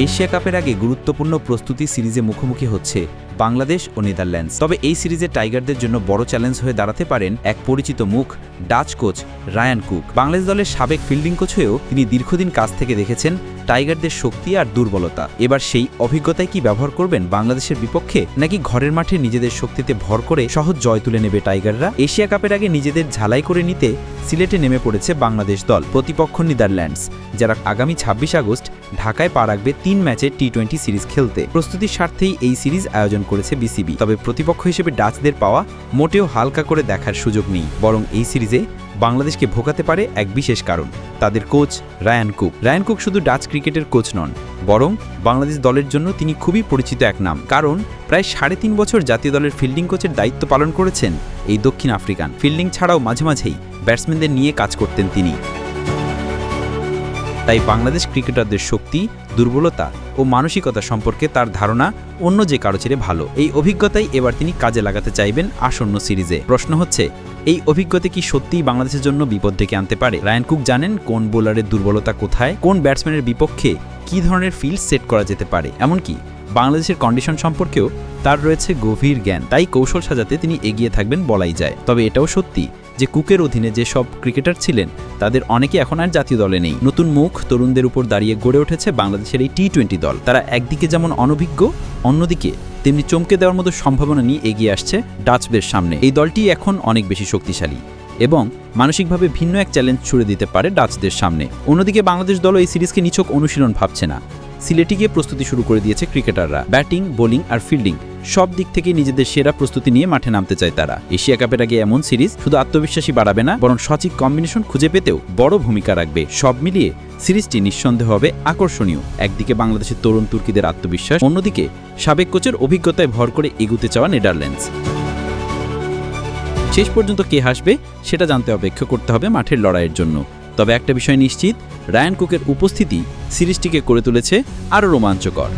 Asia কাপের আগে গুরুত্বপূর্ণ প্রস্তুতি সিরিজে মুখোমুখি হচ্ছে বাংলাদেশ ও নেদারল্যান্ডস। তবে এই সিরিজে টাইগারদের জন্য বড় চ্যালেঞ্জ হয়ে দাঁড়াতে পারেন এক পরিচিত মুখ, Dutch coach Ryan Cook. Bangladesh দলের সাবেক ফিল্ডিং কোচ হয়েও তিনি দীর্ঘদিন কাছ থেকে দেখেছেন টাইগারদের শক্তি আর দুর্বলতা। এবার সেই অভিজ্ঞতায় কি ব্যবহার করবেন বাংলাদেশের বিপক্ষে, নাকি ঘরের মাঠে নিজেদের শক্তিতে ভর করে সহজ জয় তুলে নেবে টাইগাররা? এশিয়া কাপের আগে নিজেদের ঝালাই করে নিতে সিলেটে নেমে পড়েছে বাংলাদেশ দল। প্রতিপক্ষ নেদারল্যান্ডস, যারা আগামী ২৬ আগস্ট ঢাকায় পা রাখবে ৩ ম্যাচের টি-20 সিরিজ খেলতে। প্রস্তুতির স্বার্থেই এই সিরিজ আয়োজন করেছে বিসিবি। তবে প্রতিপক্ষ হিসেবে ডাচদের পাওয়া মোটেও হালকা করে দেখার সুযোগ নেই, বরং এই সিরিজে বাংলাদেশকে ভোগাতে পারে এক বিশেষ কারণ, তাদের coach Ryan Cook. Ryan Cook শুধু ডাচ ক্রিকেটের কোচ নন, বরং বাংলাদেশ দলের জন্য তিনি খুবই পরিচিত এক নাম। কারণ প্রায় ৩.৫ বছর জাতীয় দলের ফিল্ডিং কোচের দায়িত্ব পালন করেছেন এই দক্ষিণ আফ্রিকান। ফিল্ডিং ছাড়াও মাঝে মাঝেই ব্যাটসম্যানদের নিয়ে কাজ করতেন তিনি। তাই বাংলাদেশ ক্রিকেটারদের শক্তি, দুর্বলতা ও মানসিকতা সম্পর্কে তার ধারণা অন্য যে কারো চেয়ে ভালো। এই অভিজ্ঞতাই এবার তিনি কাজে লাগাতে চাইবেন আসন্ন সিরিজে। প্রশ্ন হচ্ছে, এই অভিজ্ঞতা কি সত্যিই বাংলাদেশের জন্য বিপদ ডেকে আনতে পারে? রায়ান কুক জানেন কোন বোলারের দুর্বলতা কোথায়, কোন ব্যাটসম্যানের বিপক্ষে কী ধরনের ফিল্ড সেট করা যেতে পারে। এমনকি বাংলাদেশের কন্ডিশন সম্পর্কেও তার রয়েছে গভীর জ্ঞান। তাই কৌশল সাজাতে তিনি এগিয়ে থাকবেন বলাই যায়। তবে এটাও সত্যি যে কুকের অধীনে যে সব ক্রিকেটার ছিলেন তাদের অনেকে এখন আর জাতীয় দলে নেই। নতুন মুখ, তরুণদের উপর দাঁড়িয়ে গড়ে উঠেছে বাংলাদেশের এই টি-20 দল। তারা একদিকে যেমন অনভিজ্ঞ, অন্যদিকে তেমনি চমকে দেওয়ার মতো সম্ভাবনা নিয়ে এগিয়ে আসছে ডাচদের সামনে। এই দলটি এখন অনেক বেশি শক্তিশালী এবং মানসিকভাবে ভিন্ন এক চ্যালেঞ্জ ছুড়ে দিতে পারে ডাচদের সামনে। অন্যদিকে বাংলাদেশ দলও এই সিরিজকে নিছক অনুশীলন ভাবছে না। সিলেটে গিয়ে প্রস্তুতি শুরু করে দিয়েছে ক্রিকেটাররা। ব্যাটিং, বোলিং আর ফিল্ডিং সব দিক থেকে নিজেদের সেরা প্রস্তুতি নিয়ে মাঠে নামতে চায় তারা। এশিয়া কাপের আগে এমন সিরিজ শুধু আত্মবিশ্বাসী বাড়াবে না, বরং সঠিক কম্বিনেশন খুঁজে পেতেও বড় ভূমিকা রাখবে। সব মিলিয়ে সিরিজটি নিঃসন্দেহে হবে আকর্ষণীয়। একদিকে বাংলাদেশের তরুণ তুর্কিদের আত্মবিশ্বাস, অন্যদিকে সাবেক কোচের অভিজ্ঞতায় ভর করে এগুতে চাওয়া নেদারল্যান্ডস। শেষ পর্যন্ত কে হাসবে সেটা জানতে অপেক্ষা করতে হবে মাঠের লড়াইয়ের জন্য। তবে একটা বিষয় নিশ্চিত, রায়ান কুকের উপস্থিতি সিরিজটিকে করে তুলেছে আরও রোমাঞ্চকর।